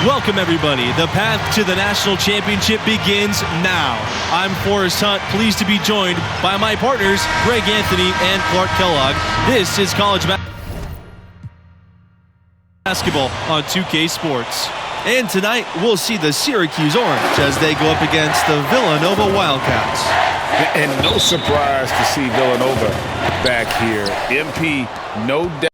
Welcome, everybody. The path to the national championship begins now. I'm Forrest Hunt, pleased to be joined by my partners, Greg Anthony and Clark Kellogg. This is college basketball on 2K Sports. And tonight, we'll see the Syracuse Orange as they go up against the Villanova Wildcats. And no surprise to see Villanova back here. MP, no doubt,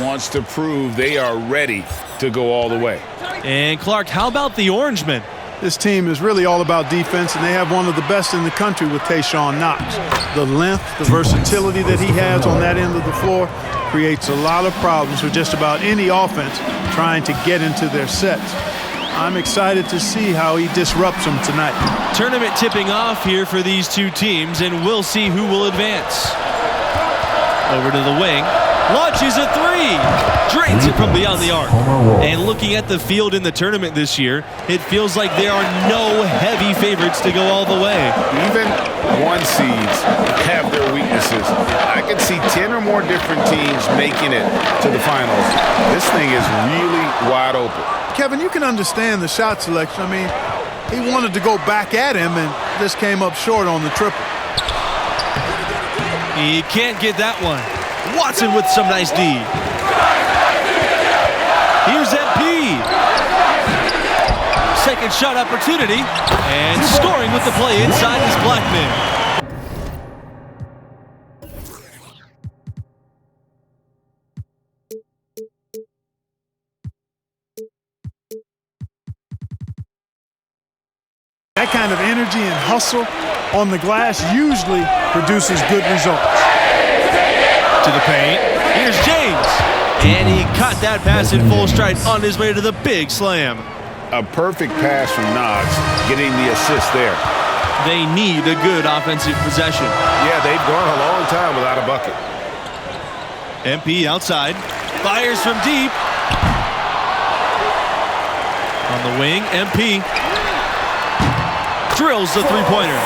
wants to prove they are ready to go all the way. And Clark, how about the Orangemen? This team is really all about defense, and they have one of the best in the country with Tayshawn Knox. The length, the versatility that he has on that end of the floor creates a lot of problems for just about any offense trying to get into their sets. I'm excited to see how he disrupts them tonight. Tournament tipping off here for these two teams, and we'll see who will advance. Over to the wing. Launches a three. Drains it from beyond the arc. And looking at the field in the tournament this year, it feels like there are no heavy favorites to go all the way. Even one seeds have their weaknesses. I can see 10 or more different teams making it to the finals. This thing is really wide open. Kevin, you can understand the shot selection. I mean, he wanted to go back at him and just came up short on the triple. He can't get that one. Watson with some nice D. Here's MP. Second shot opportunity. And scoring with the play inside is Blackman. That kind of energy and hustle on the glass usually produces good results. To the paint. Here's James. And he caught that pass in full stride on his way to the big slam. A perfect pass from Knox, getting the assist there. They need a good offensive possession. Yeah, they've gone a long time without a bucket. MP outside. Fires from deep. On the wing, MP. Drills the three-pointer.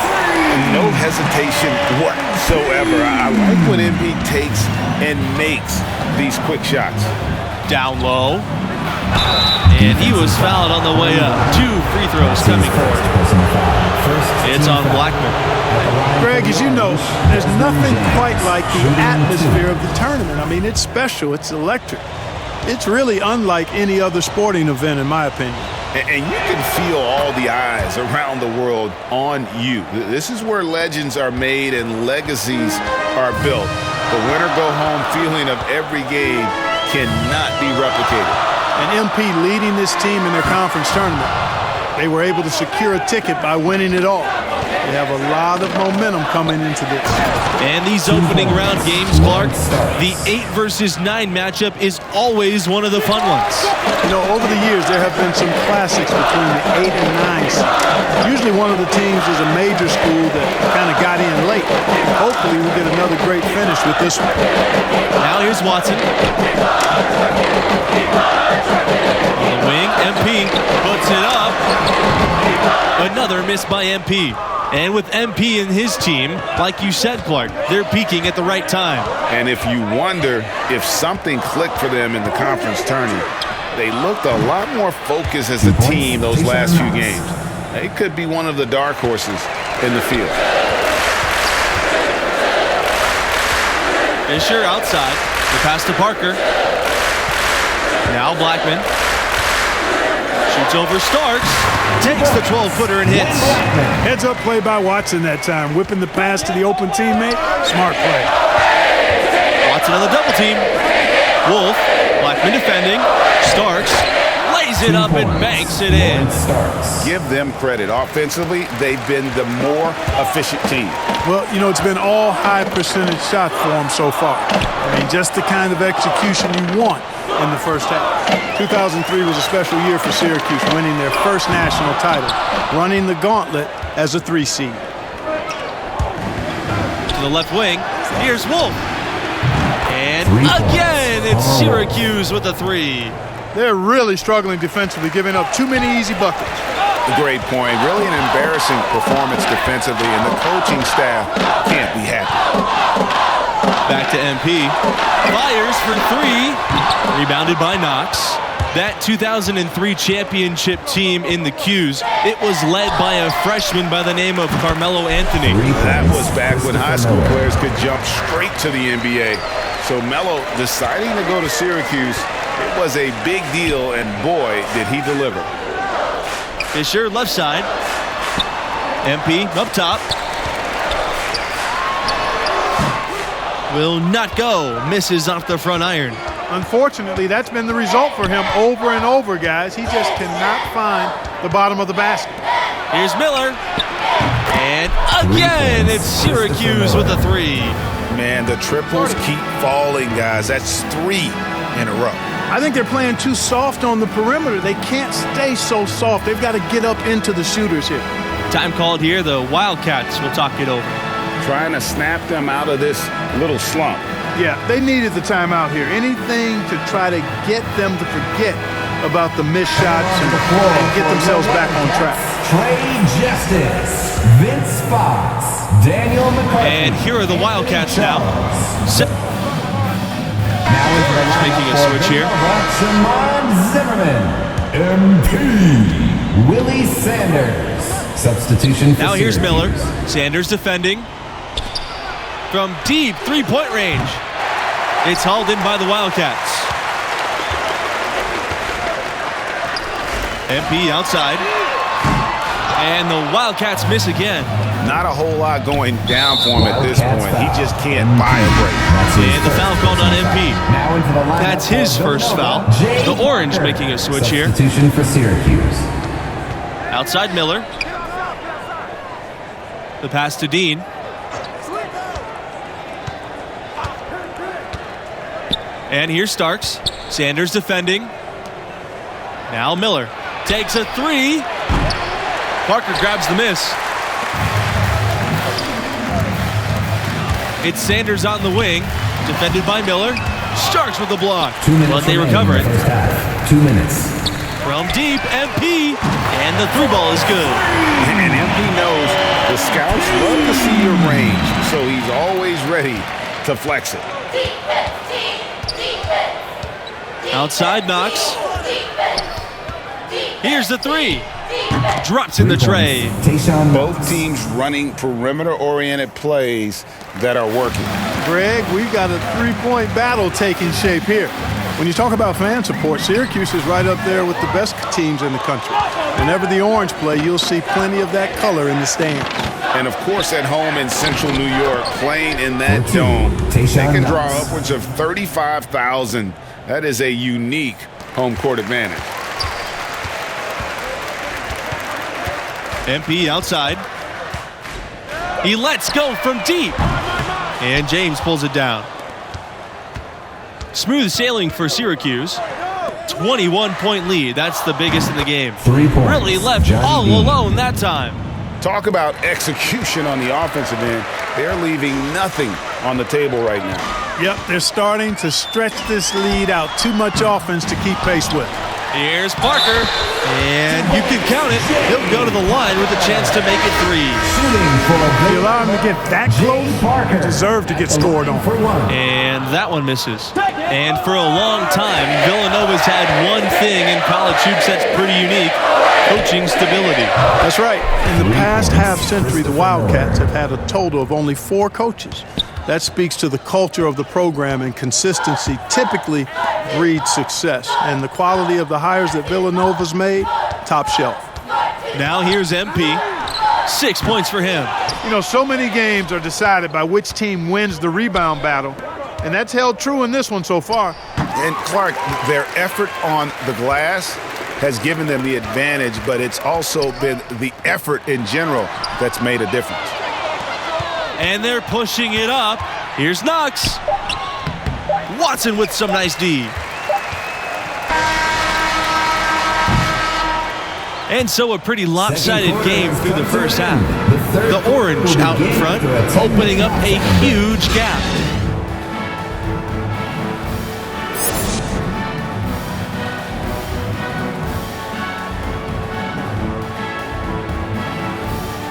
No hesitation whatsoever. I like when MP takes and makes these quick shots. Down low. And he was fouled on the way up. 2 free throws coming for him. It's on Blackman. Greg, as you know, there's nothing quite like the atmosphere of the tournament. I mean, it's special. It's electric. It's really unlike any other sporting event, in my opinion. And you can feel all the eyes around the world on you. This is where legends are made and legacies are built. The winner-go-home feeling of every game cannot be replicated. And MP leading this team in their conference tournament. They were able to secure a ticket by winning it all. They have a lot of momentum coming into this. And these opening round games, Clark, the 8 versus 9 matchup is always one of the fun ones. You know, over the years, there have been some classics between the 8 and 9 seeds. Usually one of the teams is a major school that kind of got in late. Hopefully we get another great finish with this one. Now here's Watson. On the wing, MP puts it up. Another miss by MP. And with MP and his team, like you said, Clark, they're peaking at the right time. And if you wonder if something clicked for them in the conference tournament, they looked a lot more focused as a team those last few games. They could be one of the dark horses in the field. Fisher outside. The pass to Parker. Now Blackman. Shoots over Starks. Takes the 12-footer and hits. Heads-up play by Watson that time. Whipping the pass to the open teammate. Smart play. Watson on the double team. Wolf. Blackman defending. Starks lays it up and banks it in. Give them credit. Offensively, they've been the more efficient team. Well, you know, it's been all high-percentage shots for them so far. I mean, just the kind of execution you want in the first half. 2003 was a special year for Syracuse, winning their first national title, running the gauntlet as a 3 seed. To the left wing, here's Wolf. And again, it's Syracuse with a 3. They're really struggling defensively, giving up too many easy buckets. A great point. Really an embarrassing performance defensively, and the coaching staff can't be happy. Back to MP. Fires for 3. Rebounded by Knox. That 2003 championship team in the Qs, it was led by a freshman by the name of Carmelo Anthony. That was back when high school players could jump straight to the NBA. So Melo deciding to go to Syracuse, it was a big deal, and boy, did he deliver. Fisher, left side. MP up top. Will not go. Misses off the front iron. Unfortunately, that's been the result for him over and over, guys. He just cannot find the bottom of the basket. Here's Miller. And again, it's Syracuse with a three. Man, the triples keep falling, guys. That's 3 in a row. I think they're playing too soft on the perimeter. They can't stay so soft. They've got to get up into the shooters here. Time called here. The Wildcats will talk it over. Trying to snap them out of this little slump. Yeah, they needed the timeout here. Anything to try to get them to forget about the missed shots and get themselves back on track. Trey Justice, Vince Fox, Daniel McCarthy. And here are the Wildcats now. Now making a switch here. Shimon Zimmerman, MP, Willie Sanders. Substitution for Now here's Syracuse. Miller. Sanders defending. From deep three-point range. It's hauled in by the Wildcats. MP outside. And the Wildcats miss again. Not a whole lot going down for him at this point. He just can't buy a break. And the foul called on MP. Now into the lineup. That's his first foul. The Orange making a switch here. Substitution for Syracuse. Outside Miller. The pass to Dean. And here's Starks. Sanders defending. Now Miller takes a three. Parker grabs the miss. It's Sanders on the wing. Defended by Miller. Starks with the block. 2 minutes. But they recover it. First half. 2 minutes. From deep, MP. And the three ball is good. And MP knows the scouts love to see your range, so he's always ready to flex it. Outside Knox. Here's the three. Drops in the tray. Both teams running perimeter-oriented plays that are working. Greg, we've got a three-point battle taking shape here. When you talk about fan support, Syracuse is right up there with the best teams in the country. Whenever the Orange play, you'll see plenty of that color in the stands. And, of course, at home in Central New York, playing in that dome, they can draw upwards of 35,000. That is a unique home court advantage. MP outside. He lets go from deep. And James pulls it down. Smooth sailing for Syracuse. 21-point lead. That's the biggest in the game. 3 points. Really left all alone that time. Talk about execution on the offensive end. They're leaving nothing on the table right now. Yep, they're starting to stretch this lead out. Too much offense to keep pace with. Here's Parker. And you can count it. He'll go to the line with a chance to make it three. If you allow him to get that close, you deserve to get scored on. And that one misses. And for a long time, Villanova's had one thing in college hoops that's pretty unique: coaching stability. That's right. In the past half century, the Wildcats have had a total of only 4 coaches. That speaks to the culture of the program, and consistency typically breeds success. And the quality of the hires that Villanova's made, top shelf. Now here's MP. 6 points for him. You know, so many games are decided by which team wins the rebound battle, and that's held true in this one so far. And, Clark, their effort on the glass has given them the advantage, but it's also been the effort in general that's made a difference. And they're pushing it up. Here's Knox. Watson with some nice D. And so a pretty lopsided game through the first half. The Orange out in front, opening up a huge gap.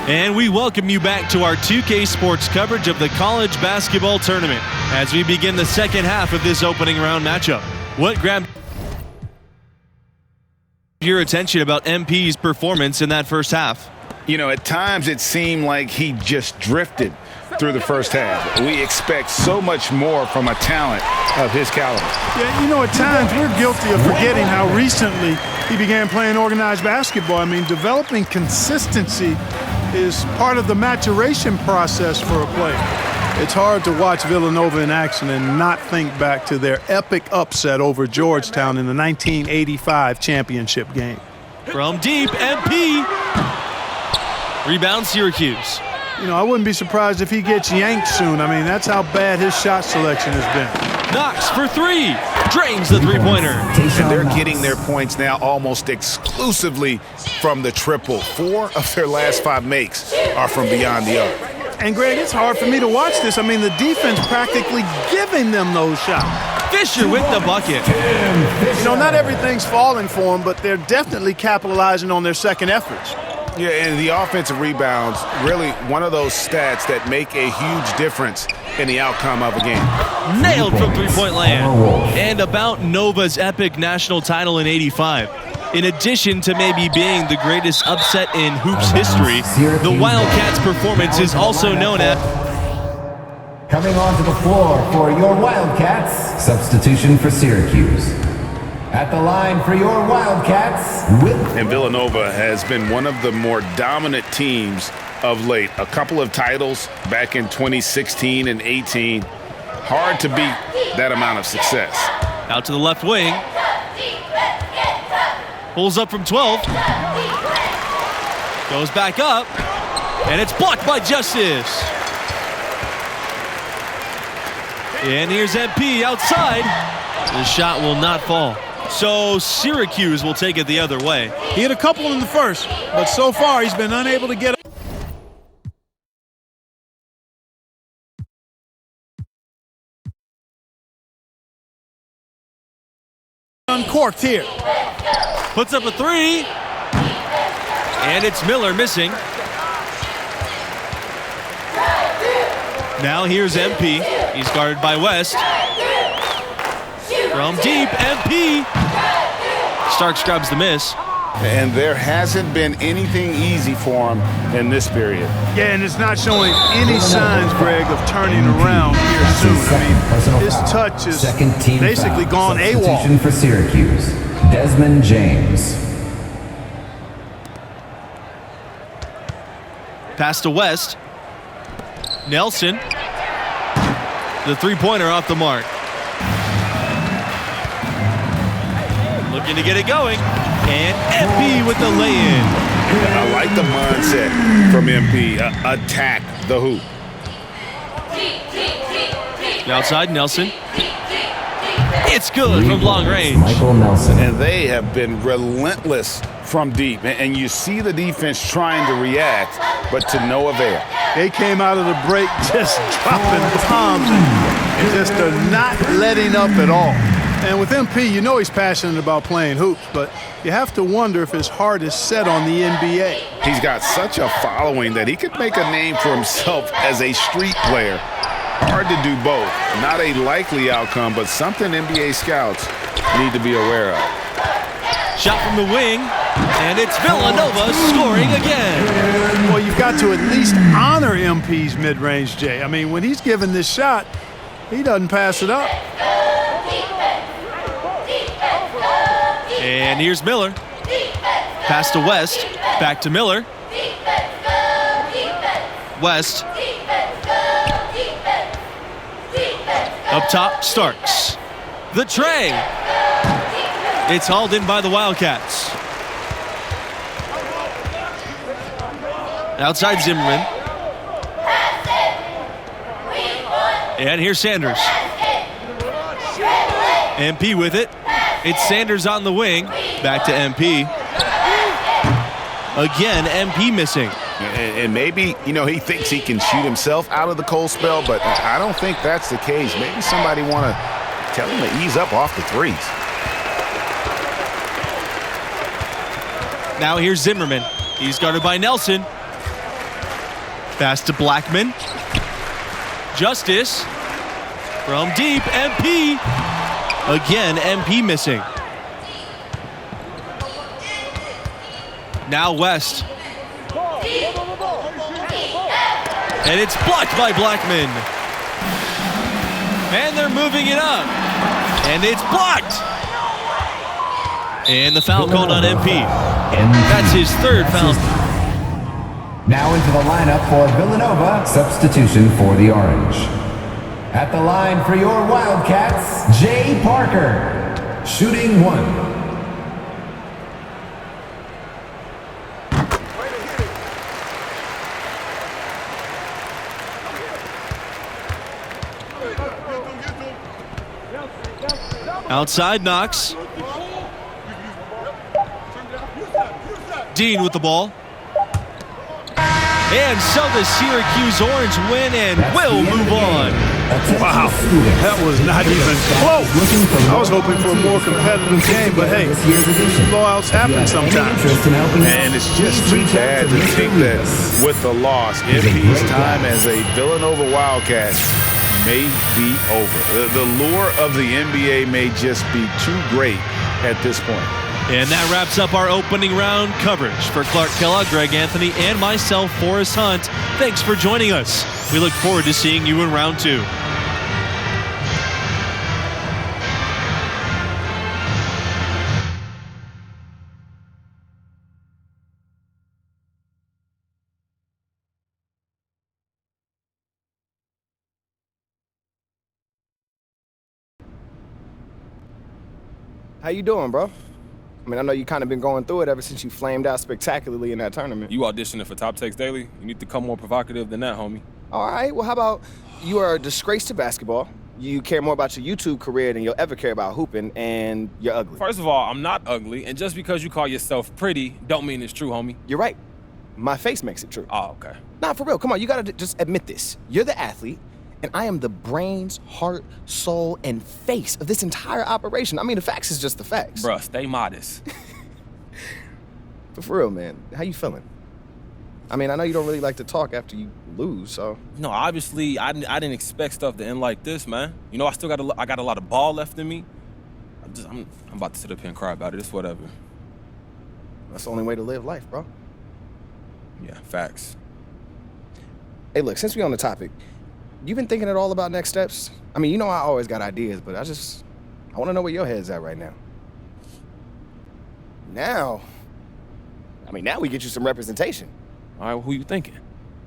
And we welcome you back to our 2K Sports coverage of the college basketball tournament as we begin the second half of this opening round matchup. What grabbed your attention about MP's performance in that first half? You know, at times it seemed like he just drifted through the first half. We expect so much more from a talent of his caliber. Yeah, you know, at times we're guilty of forgetting how recently he began playing organized basketball. I mean, developing consistency is part of the maturation process for a player. It's hard to watch Villanova in action and not think back to their epic upset over Georgetown in the 1985 championship game. From deep, MP. Rebound, Syracuse. You know, I wouldn't be surprised if he gets yanked soon. I mean, that's how bad his shot selection has been. Knox for three. Drains the three-pointer. And they're getting their points now almost exclusively from the triple. 4 of their last 5 makes are from beyond the arc. And, Greg, it's hard for me to watch this. I mean, the defense practically giving them those shots. Fisher with the bucket. You know, not everything's falling for them, but they're definitely capitalizing on their second efforts. Yeah, and the offensive rebounds, really one of those stats that make a huge difference in the outcome of a game. Nailed from three-point land. And about Nova's epic national title in '85. In addition to maybe being the greatest upset in hoops history, the Wildcats' performance is also known as... Coming onto the floor for your Wildcats, substitution for Syracuse. At the line for your Wildcats, and Villanova has been one of the more dominant teams of late. A couple of titles back in 2016 and 18. Hard to beat that amount of success. Out to the left wing. Pulls up from 12. Goes back up. And it's blocked by Justice. And here's MP outside. The shot will not fall. So Syracuse will take it the other way. He had a couple in the first, but so far he's been unable to get uncorked here. Puts up a three. And it's Miller missing. Now here's MP. He's guarded by West. From deep, MP. Starks grabs the miss. And there hasn't been anything easy for him in this period. Yeah, and it's not showing any signs, Greg, of turning around here soon. I mean, his touch is basically gone AWOL. Substitution for Syracuse, Desmond James. Pass to West. Nelson. The three-pointer off the mark. Looking to get it going. And MP with the lay-in. I like the mindset from MP. Attack the hoop. Outside, Nelson. It's good from long range. Michael Nelson. And they have been relentless from deep. And you see the defense trying to react, but to no avail. They came out of the break just dropping bombs and just not letting up at all. And with MP, you know he's passionate about playing hoops, but you have to wonder if his heart is set on the NBA. He's got such a following that he could make a name for himself as a street player. Hard to do both. Not a likely outcome, but something NBA scouts need to be aware of. Shot from the wing, and it's Villanova scoring again. Well, you've got to at least honor MP's mid-range, Jay. I mean, when he's given this shot, he doesn't pass it up. And here's Miller. Pass to West. Back to Miller. West. Up top, Starks. The tray. It's hauled in by the Wildcats. Outside Zimmerman. And here's Sanders. MP with it. It's Sanders on the wing. Back to MP. Again, MP missing. And maybe, you know, he thinks he can shoot himself out of the cold spell, but I don't think that's the case. Maybe somebody want to tell him to ease up off the threes. Now here's Zimmerman. He's guarded by Nelson. Pass to Blackman. Justice. From deep, MP. Again, MP missing. Now West. And it's blocked by Blackman. And they're moving it up. And it's blocked. And the foul called on MP. That's his third foul. Now into the lineup for Villanova. Substitution for the Orange. At the line for your Wildcats, Jay Parker. Shooting 1. Outside Knox. Dean with the ball. And so the Syracuse Orange win and will move on. Wow, that was not even close. I was hoping for a more competitive game, but hey, blowouts happen sometimes. And it's just too bad to think that with the loss, MP's time as a Villanova Wildcat may be over. The lure of the NBA may just be too great at this point. And that wraps up our opening round coverage. For Clark Kellogg, Greg Anthony, and myself, Forrest Hunt, thanks for joining us. We look forward to seeing you in round 2. How you doing, bro? I mean, I know you kind of been going through it ever since you flamed out spectacularly in that tournament. You auditioning for Top Takes Daily? You need to come more provocative than that, homie. All right, well, how about you are a disgrace to basketball, you care more about your YouTube career than you'll ever care about hooping, and you're ugly. First of all, I'm not ugly, and just because you call yourself pretty don't mean it's true, homie. You're right. My face makes it true. Oh, okay. Nah, for real, come on, you gotta just admit this. You're the athlete, and I am the brains, heart, soul, and face of this entire operation. I mean, the facts is just the facts. Bruh, stay modest. But for real, man, how you feeling? I mean, I know you don't really like to talk after you lose, so. No, obviously, I didn't expect stuff to end like this, man. You know, I got a lot of ball left in me. I'm about to sit up here and cry about it. It's whatever. That's the only way to live life, bro. Yeah, facts. Hey, look, since we're on the topic, you been thinking at all about next steps? I mean, you know I always got ideas, but I want to know where your head's at right now. Now we get you some representation. All right, well, who you thinking?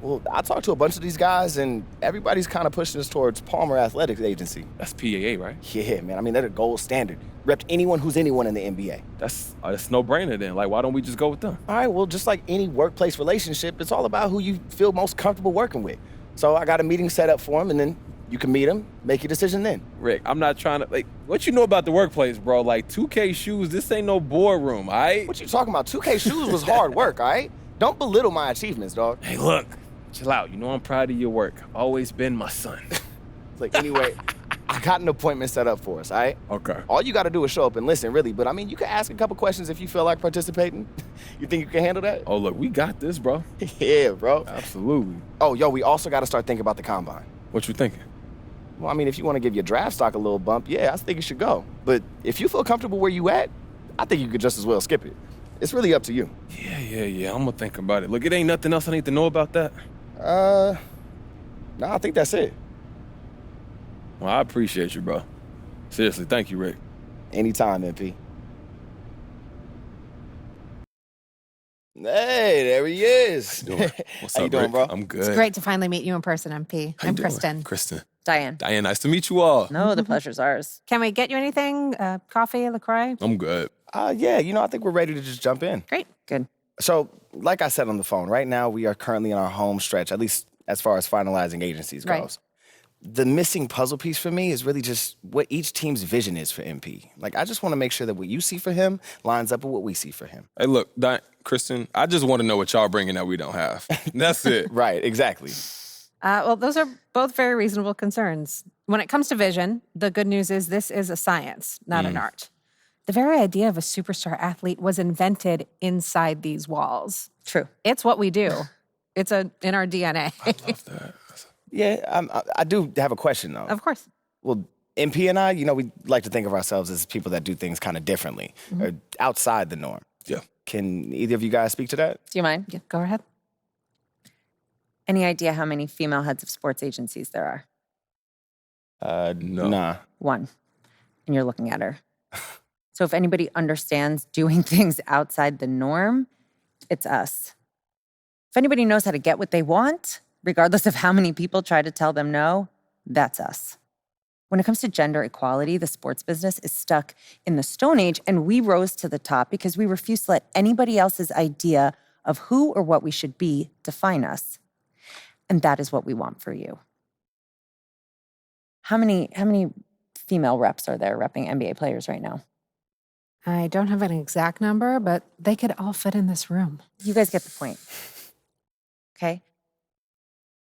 Well, I talked to a bunch of these guys, and everybody's kind of pushing us towards Palmer Athletics Agency. That's PAA, right? Yeah, man. I mean, they're the gold standard. Repped anyone who's anyone in the NBA. That's no-brainer then. Like, why don't we just go with them? All right, well, just like any workplace relationship, it's all about who you feel most comfortable working with. So I got a meeting set up for them, and then you can meet them, make your decision then. Rick, I'm not trying to, like, what you know about the workplace, bro? Like, 2K shoes, this ain't no boardroom, all right? What you talking about? 2K shoes was hard work, all right? Don't belittle my achievements, dog. Hey, look, chill out. You know I'm proud of your work. I've always been my son. Like, anyway, I got an appointment set up for us, all right? Okay. All you got to do is show up and listen, really. But, I mean, you can ask a couple questions if you feel like participating. You think you can handle that? Oh, look, we got this, bro. Yeah, bro. Absolutely. Oh, yo, we also got to start thinking about the combine. What you thinking? Well, I mean, if you want to give your draft stock a little bump, yeah, I think you should go. But if you feel comfortable where you at, I think you could just as well skip it. It's really up to you. Yeah. I'm gonna think about it. Look, it ain't nothing else I need to know about that. No, I think that's it. Well, I appreciate you, bro. Seriously, thank you, Rick. Anytime, MP. Hey, there he is. How you doing? What's How you up, doing, Rick? bro? I'm good. It's great to finally meet you in person, MP. How you I'm doing? Kristen. Kristen. Diane. Diane, nice to meet you all. No, the pleasure's ours. Can we get you anything? Coffee, LaCroix? I'm good. Yeah, I think we're ready to just jump in. Great. Good. So, like I said on the phone, right now we are currently in our home stretch, at least as far as finalizing agencies goes. Right. The missing puzzle piece for me is really just what each team's vision is for MP. Like, I just want to make sure that what you see for him lines up with what we see for him. Hey, look, Kristen, I just want to know what y'all bringing that we don't have. That's it. Right, exactly. Well, those are both very reasonable concerns. When it comes to vision, the good news is this is a science, not an art. The very idea of a superstar athlete was invented inside these walls. True. It's what we do. It's in our DNA. I love that. Yeah, I do have a question, though. Of course. Well, MP and I, we like to think of ourselves as people that do things kind of differently, or outside the norm. Yeah. Can either of you guys speak to that? Do you mind? Yeah, go ahead. Any idea how many female heads of sports agencies there are? No. Nah. 1. And you're looking at her. So if anybody understands doing things outside the norm, it's us. If anybody knows how to get what they want, regardless of how many people try to tell them no, that's us. When it comes to gender equality, the sports business is stuck in the Stone Age, and we rose to the top because we refuse to let anybody else's idea of who or what we should be define us. And that is what we want for you. How many female reps are there repping NBA players right now? I don't have an exact number, but they could all fit in this room. You guys get the point. Okay?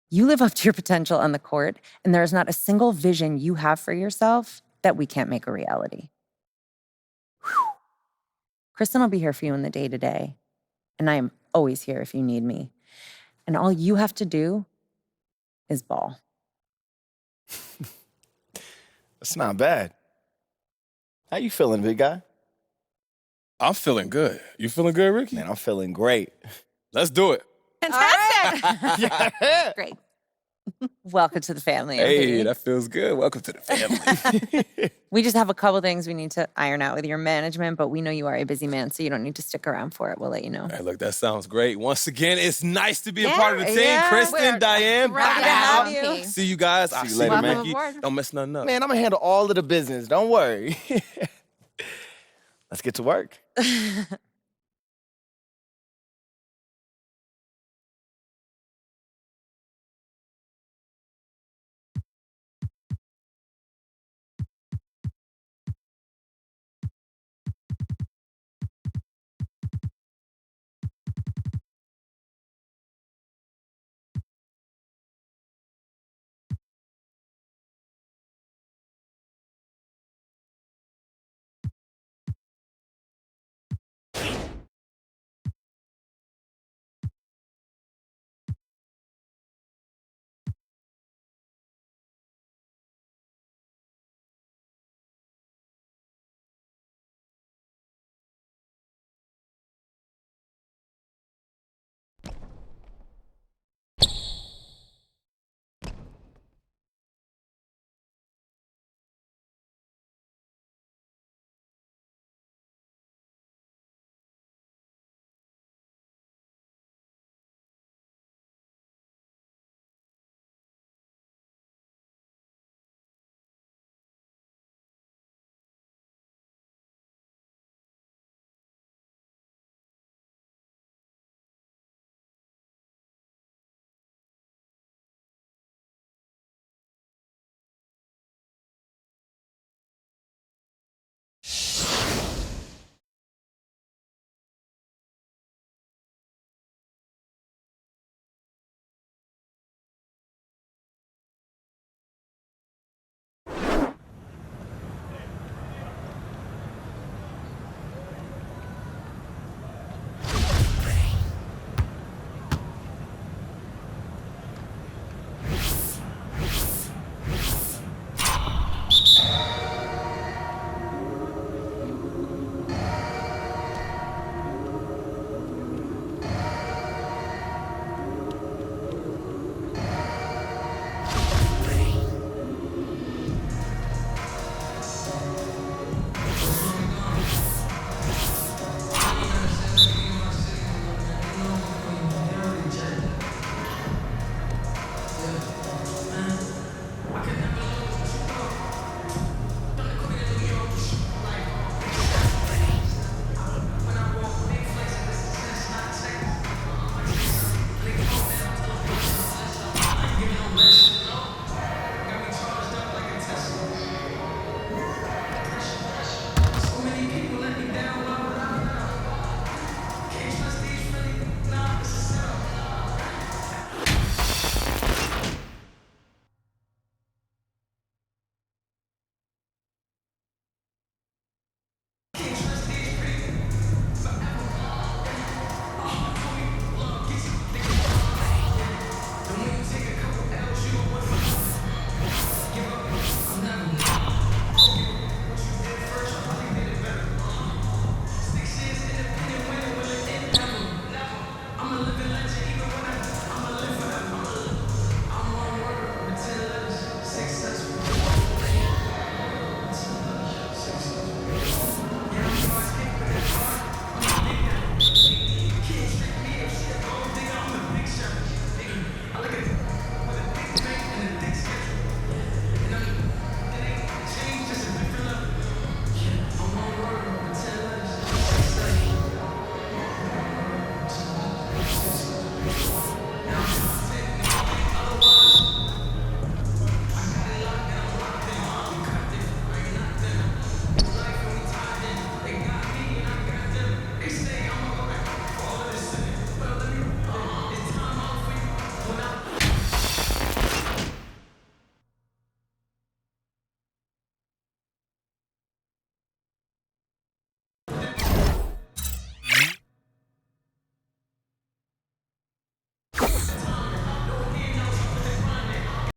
You live up to your potential on the court, and there is not a single vision you have for yourself that we can't make a reality. Whew. Kristen will be here for you in the day-to-day, and I am always here if you need me. And all you have to do is ball. That's not bad. How you feeling, big guy? I'm feeling good. You feeling good, Ricky? Man, I'm feeling great. Let's do it. Fantastic! Great. Welcome to the family. Hey, Anthony. that feels good. Welcome to the family. We just have a couple things we need to iron out with your management, but we know you are a busy man, so you don't need to stick around for it. We'll let you know. Hey, look, that sounds great. Once again, it's nice to be a part of the team. Kristen, we're Diane, happy to have you. see you guys. I'll you see later, you, man. Ricky. Welcome aboard. Don't mess nothing up. Man, I'm gonna handle all of the business. Don't worry. Let's get to work.